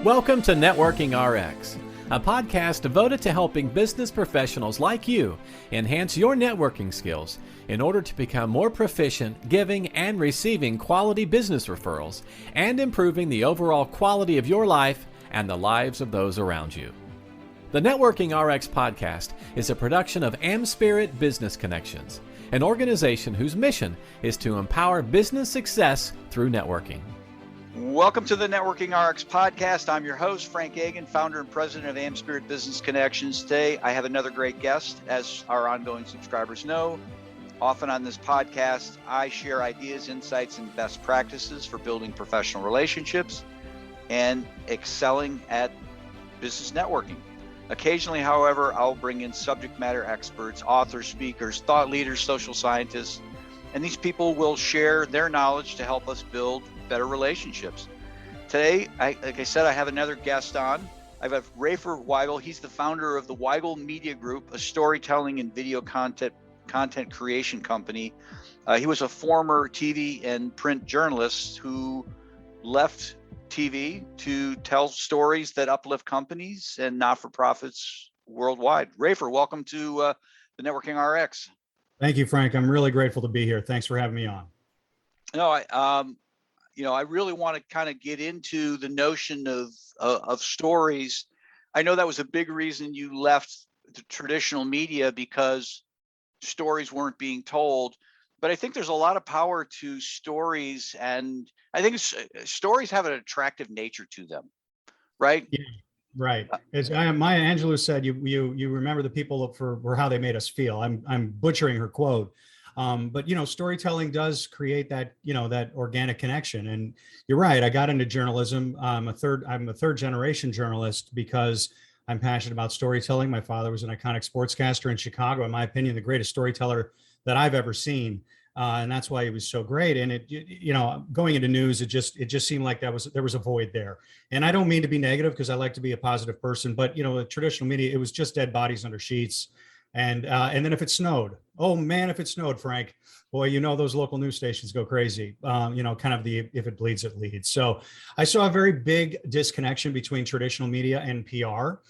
Welcome to Networking RX, a podcast devoted to helping business professionals like you enhance your networking skills in order to become more proficient giving and receiving quality business referrals and improving the overall quality of your life and the lives of those around you. The Networking RX podcast is a production of AmSpirit Business Connections, an organization whose mission is to empower business success through networking. Welcome to the Networking RX podcast. I'm your host, Frank Agan, founder and president of AmSpirit Business Connections. Today, I have another great guest. As our ongoing subscribers know, often on this podcast, I share ideas, insights, and best practices for building professional relationships and excelling at business networking. Occasionally, however, I'll bring in subject matter experts, authors, speakers, thought leaders, social scientists, and these people will share their knowledge to help us build better relationships. Today, like I said, I have another guest on. I have Rayford Weibo. He's the founder of the Weibo Media Group, a storytelling and video content creation company. He was a former TV and print journalist who left TV to tell stories that uplift companies and not-for-profits worldwide. Rayford, welcome to the Networking RX. Thank you, Frank. I'm really grateful to be here. Thanks for having me on. No, I really want to kind of get into the notion of stories. I know that was a big reason you left the traditional media, because stories weren't being told. But I think there's a lot of power to stories, and I think stories have an attractive nature to them, right? Yeah, right. As Maya Angelou said, you remember the people for how they made us feel. I'm butchering her quote. But storytelling does create that, that organic connection. And you're right. I got into journalism. I'm a third generation journalist because I'm passionate about storytelling. My father was an iconic sportscaster in Chicago. In my opinion, the greatest storyteller that I've ever seen. And that's why he was so great. And going into news, it just seemed like there was a void there. And I don't mean to be negative, because I like to be a positive person, but the traditional media, it was just dead bodies under sheets. And then if it snowed, oh man, if it snowed, Frank, boy, those local news stations go crazy. Kind of the if it bleeds, it leads. So I saw a very big disconnection between traditional media and PR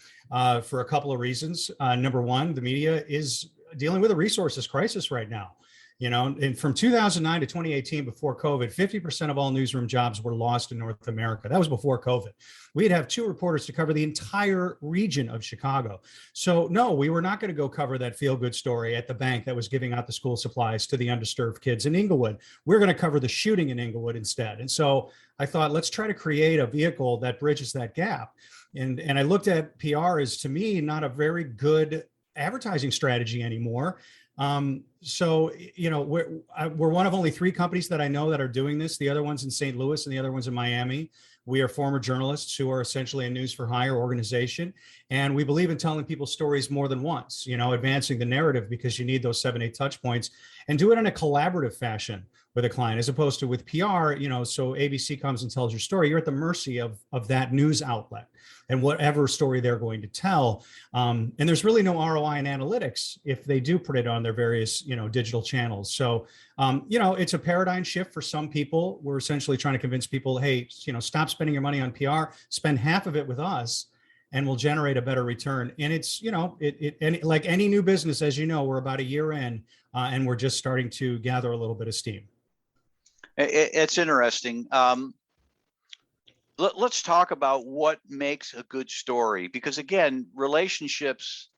for a couple of reasons. Number one, the media is dealing with a resources crisis right now. And from 2009 to 2018, before COVID, 50% of all newsroom jobs were lost in North America. That was before COVID. We'd have 2 reporters to cover the entire region of Chicago. So no, we were not going to go cover that feel-good story at the bank that was giving out the school supplies to the underserved kids in Inglewood. We're going to cover the shooting in Inglewood instead. And so I thought, let's try to create a vehicle that bridges that gap. And I looked at PR as, to me, not a very good advertising strategy anymore. So we're one of only 3 companies that I know that are doing this. The other one's in St. Louis and the other one's in Miami. We are former journalists who are essentially a news for hire organization. And we believe in telling people stories more than once, advancing the narrative, because you need those 7-8 touch points, and do it in a collaborative fashion with a client, as opposed to with PR, so ABC comes and tells your story. You're at the mercy of that news outlet and whatever story they're going to tell. And there's really no ROI in analytics if they do put it on their various, digital channels. So, it's a paradigm shift for some people. We're essentially trying to convince people, hey, stop spending your money on PR, spend half of it with us, and we'll generate a better return. And it's, and like any new business, as we're about a year in, and we're just starting to gather a little bit of steam. It's interesting. Let's talk about what makes a good story, because again, relationships,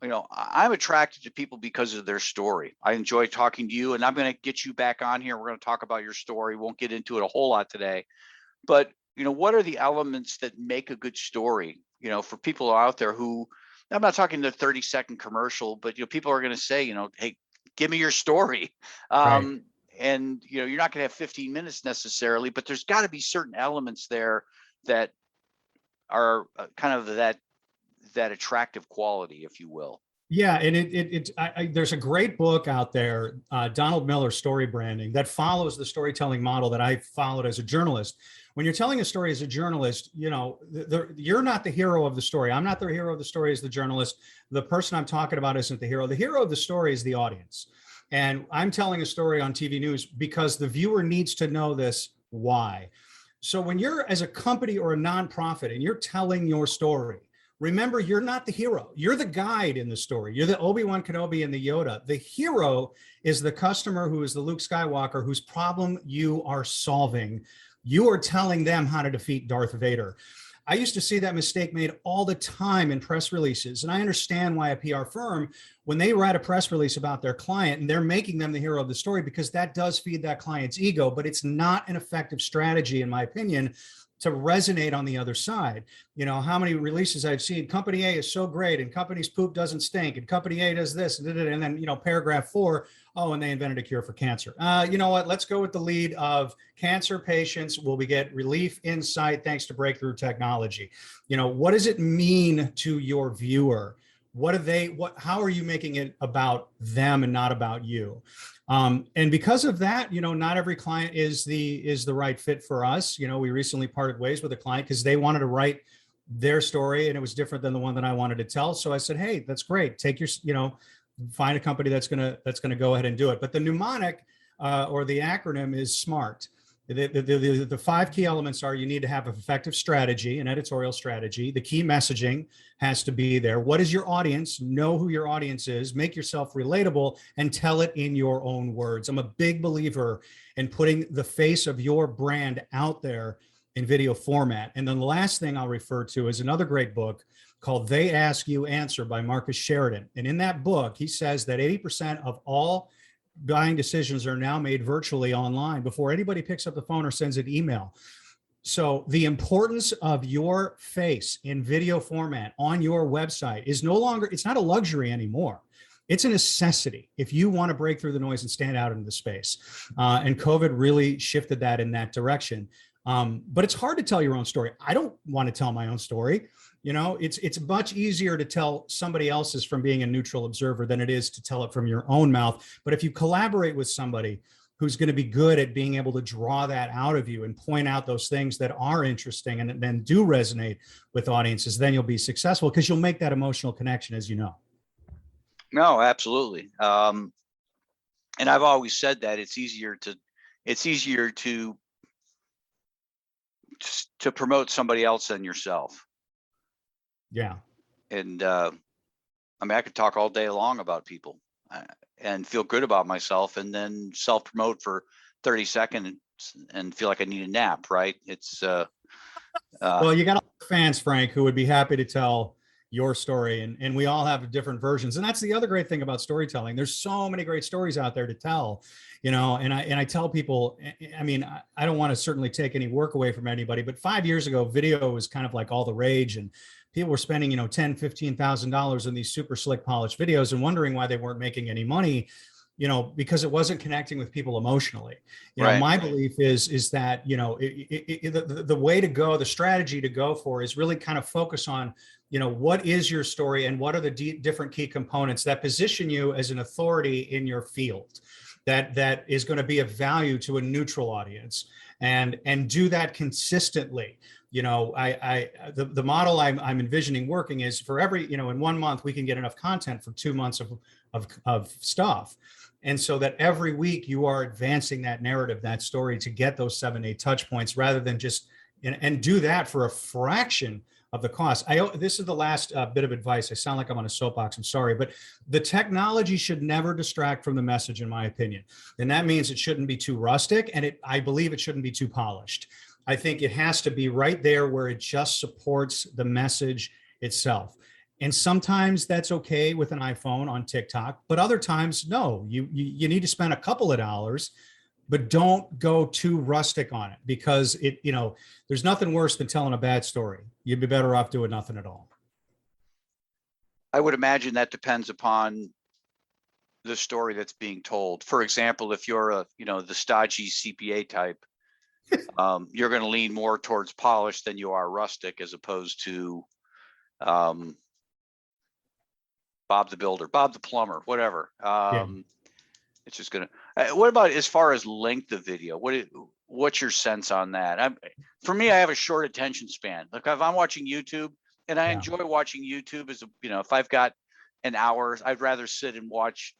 I'm attracted to people because of their story. I enjoy talking to you, and I'm going to get you back on here. We're going to talk about your story. Won't get into it a whole lot today, but what are the elements that make a good story? For people out there who, I'm not talking the 30-second commercial, but people are going to say, hey, give me your story. Right. And you're not going to have 15 minutes necessarily, but there's got to be certain elements there that are kind of that attractive quality, if you will. Yeah, and there's a great book out there, Donald Miller, Story Branding, that follows the storytelling model that I followed as a journalist. When you're telling a story as a journalist, you're not the hero of the story. I'm not the hero of the story as the journalist. The person I'm talking about isn't the hero. The hero of the story is the audience. And I'm telling a story on TV news because the viewer needs to know this. Why? So when you're as a company or a nonprofit and you're telling your story, remember, you're not the hero. You're the guide in the story. You're the Obi-Wan Kenobi and the Yoda. The hero is the customer who is the Luke Skywalker, whose problem you are solving. You are telling them how to defeat Darth Vader. I used to see that mistake made all the time in press releases. And I understand why a PR firm, when they write a press release about their client and they're making them the hero of the story, because that does feed that client's ego, but it's not an effective strategy, in my opinion, to resonate on the other side. You know, how many releases I've seen, company A is so great and company's poop doesn't stink and company A does this, and then, you know, paragraph 4, oh, and they invented a cure for cancer. You know what, let's go with the lead of cancer patients will we get relief in sight thanks to breakthrough technology. You know, what does it mean to your viewer? How are you making it about them and not about you? And because of that, you know, not every client is the right fit for us. You know, we recently parted ways with a client because they wanted to write their story and it was different than the one that I wanted to tell. So I said, hey, that's great. Take your, you know, find a company that's gonna go ahead and do it. But the mnemonic or the acronym is SMART. The 5 key elements are: you need to have an effective strategy, an editorial strategy. The key messaging has to be there. What is your audience? Know who your audience is, make yourself relatable, and tell it in your own words. I'm a big believer in putting the face of your brand out there in video format. And then the last thing I'll refer to is another great book called They Ask You Answer by Marcus Sheridan. And in that book, he says that 80% of all buying decisions are now made virtually online before anybody picks up the phone or sends an email. So the importance of your face in video format on your website is no longer, it's not a luxury anymore. It's a necessity if you want to break through the noise and stand out into the space. And COVID really shifted that in that direction. But it's hard to tell your own story. I don't want to tell my own story. You know, it's much easier to tell somebody else's from being a neutral observer than it is to tell it from your own mouth. But if you collaborate with somebody who's going to be good at being able to draw that out of you and point out those things that are interesting and then do resonate with audiences, then you'll be successful because you'll make that emotional connection, as you know. No, absolutely. And I've always said that it's easier to promote somebody else than yourself. Yeah. And I mean, I could talk all day long about people and feel good about myself and then self-promote for 30 seconds and feel like I need a nap, right? It's well, you got a lot of fans, Frank, who would be happy to tell your story, and we all have different versions. And that's the other great thing about storytelling. There's so many great stories out there to tell, you know, and I tell people, I mean, I don't want to certainly take any work away from anybody, but 5 years ago, video was kind of like all the rage, and people were spending, you know, $10,000, $15,000 in these super slick polished videos and wondering why they weren't making any money, you know, because it wasn't connecting with people emotionally. You know, my belief is that, you know, the way to go, the strategy to go for is really kind of focus on, you know, what is your story and what are the different key components that position you as an authority in your field that is going to be of value to a neutral audience, and do that consistently. You know, the model I'm envisioning working is for every, you know, in 1 month, we can get enough content for 2 months of stuff. And so that every week you are advancing that narrative, that story to get those 7-8 touch points rather than just, and do that for a fraction of the cost. This is the last bit of advice. I sound like I'm on a soapbox, I'm sorry, but the technology should never distract from the message, in my opinion. And that means it shouldn't be too rustic, and I believe it shouldn't be too polished. I think it has to be right there where it just supports the message itself. And sometimes that's okay with an iPhone on TikTok, but other times, no, you need to spend a couple of dollars, but don't go too rustic on it, because it, you know, there's nothing worse than telling a bad story. You'd be better off doing nothing at all. I would imagine that depends upon the story that's being told. For example, if you're the stodgy CPA type, you're going to lean more towards polished than you are rustic, as opposed to Bob the Builder, Bob the Plumber, whatever. It's just going to, what about as far as length of video? What's your sense on that? For me, I have a short attention span. Like if I'm watching YouTube, and I enjoy watching YouTube, if I've got an hour, I'd rather sit and watch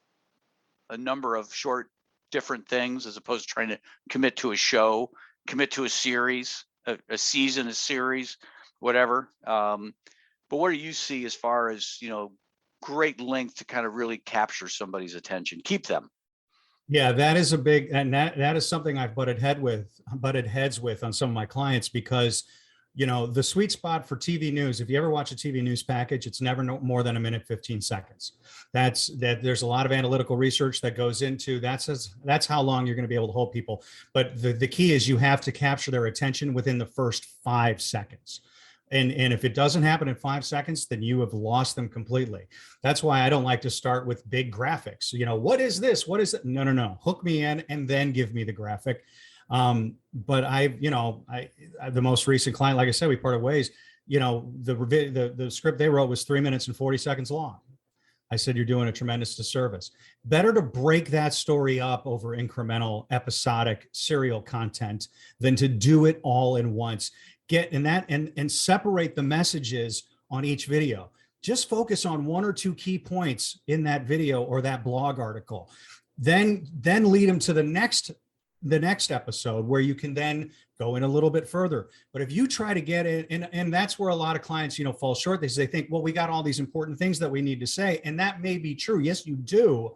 a number of short different things as opposed to trying to commit to a show, commit to a series. a season, a series, whatever. But what do you see as far as, great length to kind of really capture somebody's attention, keep them? Yeah, that is a big, and that is something I've butted heads with on some of my clients, because the sweet spot for TV news, if you ever watch a TV news package, it's never more than a minute 15 seconds. There's a lot of analytical research that goes into that's how long you're going to be able to hold people. But the key is you have to capture their attention within the first 5 seconds. And if it doesn't happen in 5 seconds, then you have lost them completely. That's why I don't like to start with big graphics. What is this? What is it? No. Hook me in and then give me the graphic. But the most recent client, like I said, we parted ways. The script they wrote was 3 minutes and 40 seconds long. I said, you're doing a tremendous disservice. Better to break that story up over incremental, episodic, serial content than to do it all in once. Get in that and separate the messages on each video. Just focus on 1 or 2 key points in that video or that blog article. Then lead them to the next episode, where you can then go in a little bit further. But if you try to get in, and that's where a lot of clients, fall short. They think, well, we got all these important things that we need to say. And that may be true. Yes, you do,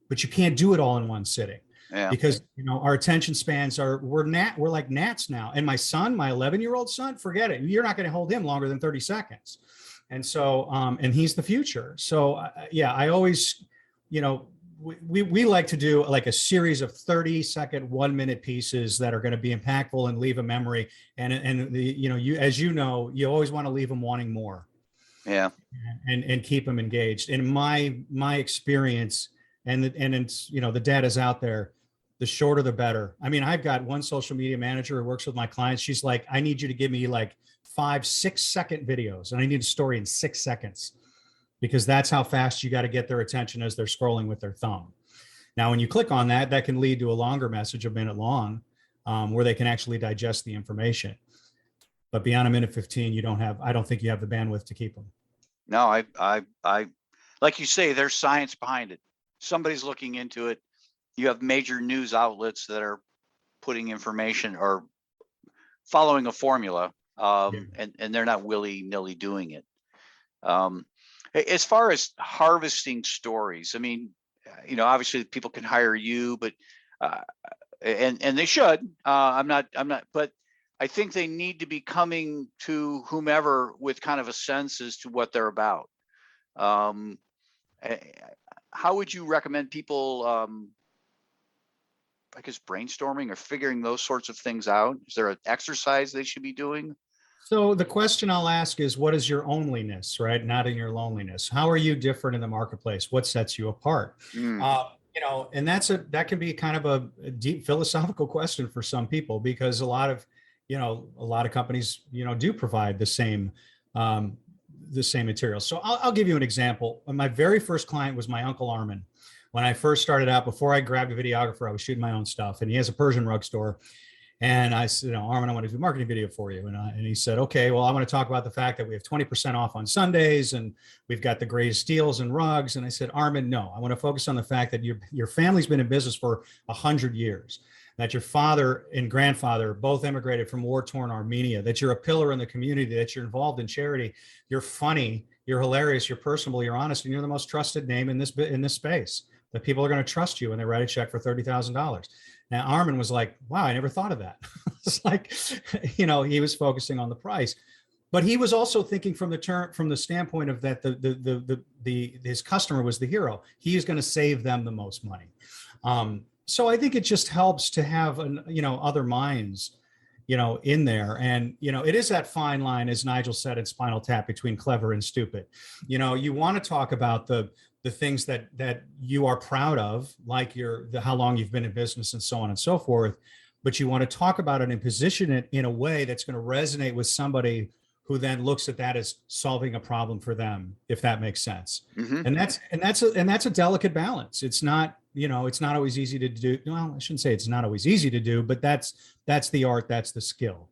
but you can't do it all in one sitting. Yeah. Because our attention spans we're like gnats now. And my 11-year-old son, forget it. You're not going to hold him longer than 30 seconds. And so, and he's the future. So I always, we like to do like a series of 30-second, 1-minute pieces that are going to be impactful and leave a memory. And you always want to leave them wanting more. Yeah. And keep them engaged. In my experience, and it's, the data's out there, the shorter the better. I mean, I've got one social media manager who works with my clients. She's like, I need you to give me like 5-6 second videos, and I need a story in 6 seconds, because that's how fast you got to get their attention as they're scrolling with their thumb. Now, when you click on that can lead to a longer message, a minute long, where they can actually digest the information. But beyond a minute 15, I don't think you have the bandwidth to keep them. No, I like you say, there's science behind it. Somebody's looking into it. You have major news outlets that are putting information or following a formula, and they're not willy-nilly doing it. As far as harvesting stories, I mean, obviously people can hire you, but and they should. I'm not, but I think they need to be coming to whomever with kind of a sense as to what they're about. How would you recommend people, I guess, brainstorming or figuring those sorts of things out? Is there an exercise they should be doing? So the question I'll ask is, what is your onlyness, right? Not in your loneliness. How are you different in the marketplace? What sets you apart? And that can be kind of a deep philosophical question for some people, because a lot of companies, do provide the same material. So I'll give you an example. My very first client was my Uncle Armin. When I first started out, before I grabbed a videographer, I was shooting my own stuff, and he has a Persian rug store. And I said, Armin, I want to do a marketing video for you. And he said, okay, well, I want to talk about the fact that we have 20% off on Sundays, and we've got the greatest deals and rugs. And I said, Armin, no, I want to focus on the fact that your family's been in business for 100 years, that your father and grandfather both immigrated from war-torn Armenia, that you're a pillar in the community, that you're involved in charity, you're funny, you're hilarious, you're personable, you're honest, and you're the most trusted name in this space, that people are going to trust you when they write a check for $30,000. Now, Armin was like, wow, I never thought of that. It's like, he was focusing on the price, but he was also thinking from the standpoint of that his customer was the hero. He is going to save them the most money. So I think it just helps to have other minds, in there. And, it is that fine line, as Nigel said in Spinal Tap, between clever and stupid. You want to talk about the things that you are proud of, like how long you've been in business and so on and so forth, but you want to talk about it and position it in a way that's going to resonate with somebody who then looks at that as solving a problem for them, if that makes sense. Mm-hmm. And that's a delicate balance. It's not, it's not always easy to do. Well, I shouldn't say it's not always easy to do, but that's the art, that's the skill.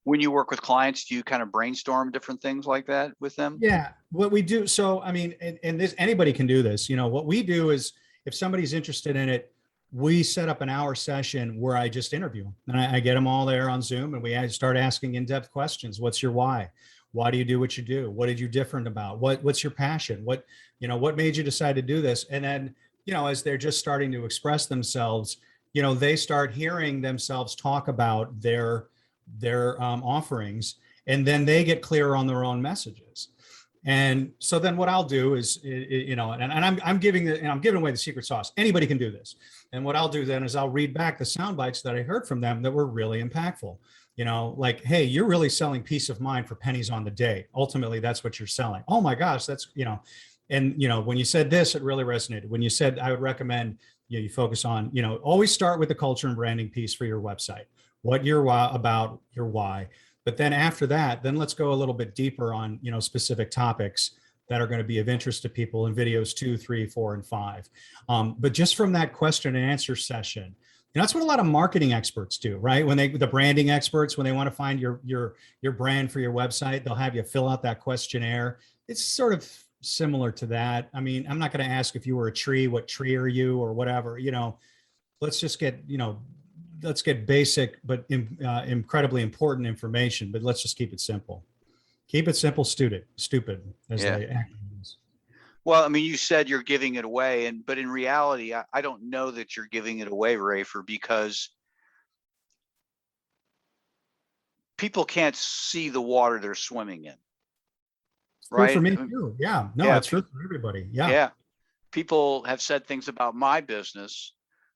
When you work with clients, do you kind of brainstorm different things like that with them? Yeah, what we do. So, I mean, and this, anybody can do this. What we do is, if somebody's interested in it, we set up an hour session where I just interview them, and I get them all there on Zoom, and we start asking in-depth questions. What's your why? Why do you do what you do? What did you different about? What's your passion? What made you decide to do this? And then, as they're just starting to express themselves, they start hearing themselves talk about their offerings, and then they get clearer on their own messages. And so then what I'll do is, and I'm giving away the secret sauce. Anybody can do this. And what I'll do then is I'll read back the sound bites that I heard from them that were really impactful. Like, hey, you're really selling peace of mind for pennies on the day. Ultimately, that's what you're selling. Oh my gosh, that's, and, when you said this, it really resonated. When you said, I would recommend, you focus on, always start with the culture and branding piece for your website, what you're about your why. But then after that, then let's go a little bit deeper on, specific topics that are going to be of interest to people in videos 2, 3, 4, and 5. But just from that question and answer session, that's what a lot of marketing experts do, right? The branding experts, when they want to find your brand for your website, they'll have you fill out that questionnaire. It's sort of similar to that. I mean, I'm not going to ask if you were a tree, what tree are you, or whatever. Let's just get, let's get basic but incredibly important information. But let's just keep it simple. Keep it simple, stupid, as they acronyms. Well, I mean, you said you're giving it away, but in reality, I don't know that you're giving it away, Rayford, because people can't see the water they're swimming in. Right? True for me too. Yeah. No, it's true for everybody. Yeah. Yeah. People have said things about my business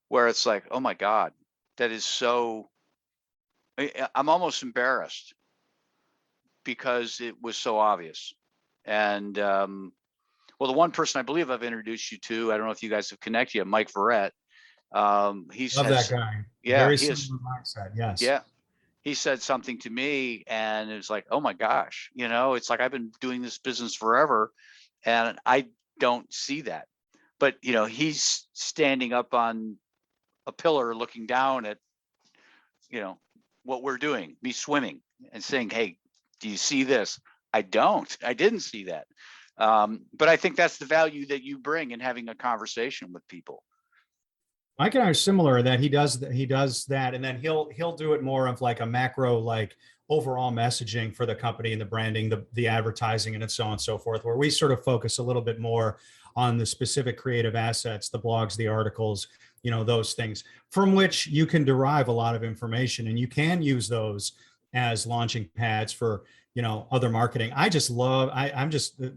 where it's like, oh my God, that is so, I'm almost embarrassed because it was so obvious. And, well, the one person I believe I've introduced you to, I don't know if you guys have connected yet, Mike Verrett. He's love that guy. Yeah. Very similar mindset. Yes. Yeah. He said something to me and it was like, oh my gosh, it's like, I've been doing this business forever and I don't see that. But, he's standing up on a pillar looking down at, what we're doing, me swimming and saying, hey, do you see this? I didn't see that. But I think that's the value that you bring in having a conversation with people. Mike and I are similar in that he does that, and then he'll do it more of like a macro, like overall messaging for the company and the branding, the advertising, and so on and so forth, where we sort of focus a little bit more on the specific creative assets, the blogs, the articles, those things from which you can derive a lot of information, and you can use those as launching pads for other marketing. I just love,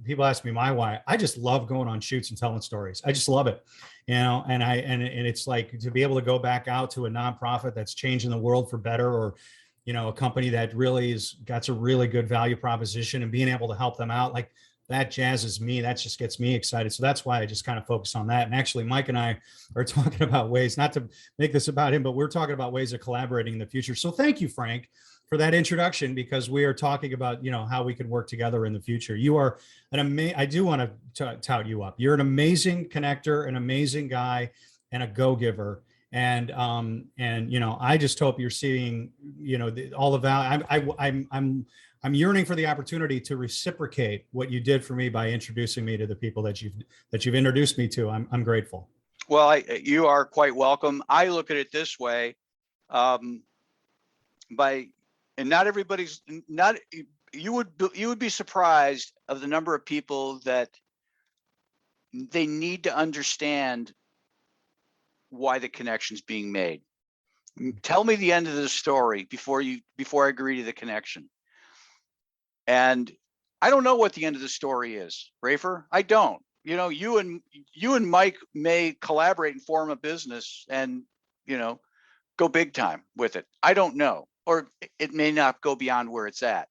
people ask me my why. I just love going on shoots and telling stories. I just love it, and it's like to be able to go back out to a nonprofit that's changing the world for better, or, a company that really got a really good value proposition, and being able to help them out, like that jazzes me. That just gets me excited. So that's why I just kind of focus on that. And actually, Mike and I are talking about ways, not to make this about him, but we're talking about ways of collaborating in the future. So thank you, Frank, for that introduction, because we are talking about, how we can work together in the future. You are I do want to tout you up. You're an amazing connector, an amazing guy, and a go-giver. And I just hope you're seeing, all the value. I'm yearning for the opportunity to reciprocate what you did for me by introducing me to the people that you've introduced me to. I'm grateful. Well, you are quite welcome. I look at it this way, and not everybody's you would be surprised of the number of people that they need to understand why the connection's being made. Tell me the end of the story before I agree to the connection. And I don't know what the end of the story is, Rayford. I don't. You and Mike may collaborate and form a business and, go big time with it. I don't know. Or it may not go beyond where it's at.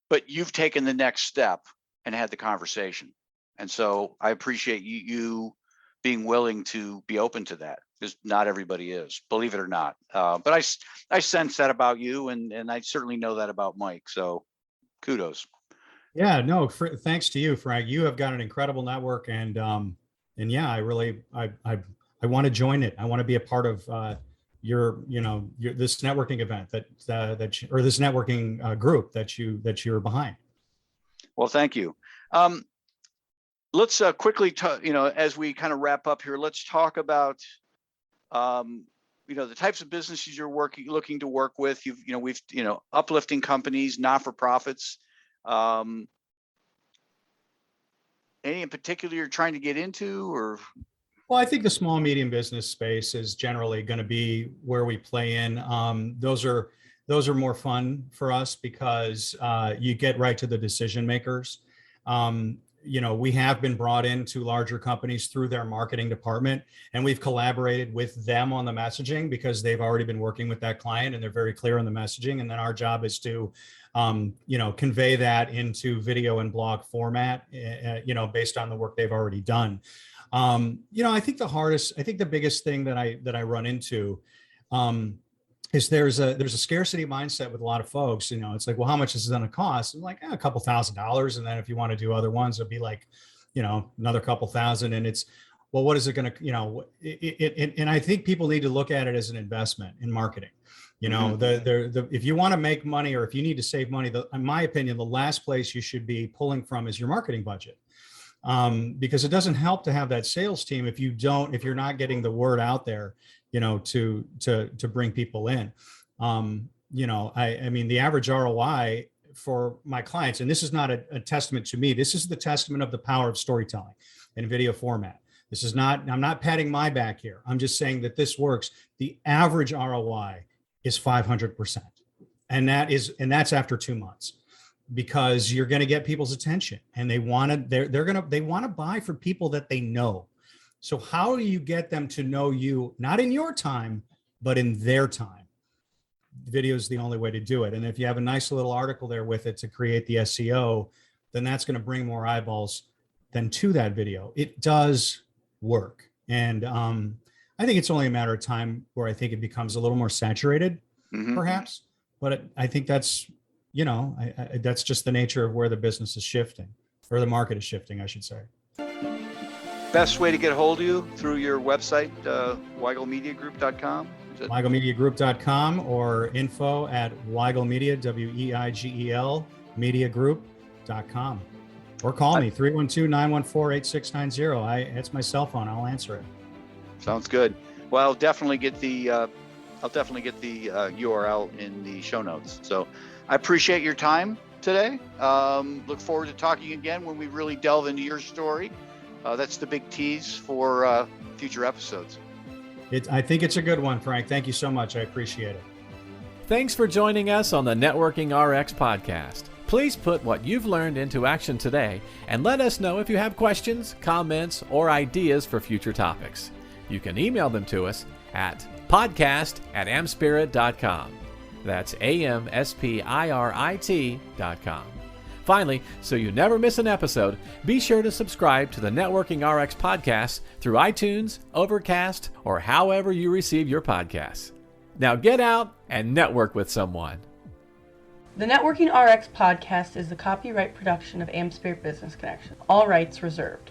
But you've taken the next step and had the conversation. And so I appreciate you being willing to be open to that, because not everybody is, believe it or not. But I sense that about you, and I certainly know that about Mike. So kudos. Yeah, no, thanks to you, Frank. You have got an incredible network, and yeah, I want to join it. I want to be a part of your this networking event or this networking group that you're behind. Well, thank you. Let's quickly, as we kind of wrap up here, let's talk about the types of businesses you're looking to work with. We've uplifting companies, not-for-profits. Any in particular you're trying to get into, or? Well, I think the small medium business space is generally going to be where we play in. Those are more fun for us because you get right to the decision makers. We have been brought into larger companies through their marketing department, and we've collaborated with them on the messaging because they've already been working with that client and they're very clear on the messaging. And then our job is to, convey that into video and blog format, based on the work they've already done. I think the biggest thing that I run into, is there's a scarcity mindset with a lot of folks. It's like, well, how much is it going to cost? I'm like, a couple $1,000s. And then if you want to do other ones, it'll be like, another couple thousand. And it's, well, what is it going to, and I think people need to look at it as an investment in marketing. If you want to make money or if you need to save money, in my opinion, the last place you should be pulling from is your marketing budget. Because it doesn't help to have that sales team if you're not getting the word out there, to bring people in. I mean, the average ROI for my clients, and this is not a testament to me, this is the testament of the power of storytelling and video format. I'm not patting my back here. I'm just saying that this works. The average ROI is 500%. And that's after 2 months. Because you're going to get people's attention and they want to buy for people that they know. So how do you get them to know you, not in your time, but in their time? Video is the only way to do it. And if you have a nice little article there with it to create the SEO, then that's going to bring more eyeballs than to that video. It does work. And I think it's only a matter of time where I think it becomes a little more saturated, perhaps. But I think that's, that's just the nature of where the business is shifting, or the market is shifting, I should say. Best way to get a hold of you through your website, weigelmediagroup.com? weigelmediagroup.com or info@weigelmedia, WEIGEL, mediagroup.com. Or call me, 312-914-8690. It's my cell phone. I'll answer it. Sounds good. Well, I'll definitely get the URL in the show notes. So I appreciate your time today. Look forward to talking again when we really delve into your story. That's the big tease for future episodes. I think it's a good one, Frank. Thank you so much. I appreciate it. Thanks for joining us on the Networking RX podcast. Please put what you've learned into action today and let us know if you have questions, comments, or ideas for future topics. You can email them to us at podcast@amspirit.com. That's AMSPIRIT.com. Finally, so you never miss an episode, be sure to subscribe to the Networking RX podcast through iTunes, Overcast, or however you receive your podcasts. Now get out and network with someone. The Networking RX podcast is the copyright production of AmSpirit Business Connection. All rights reserved.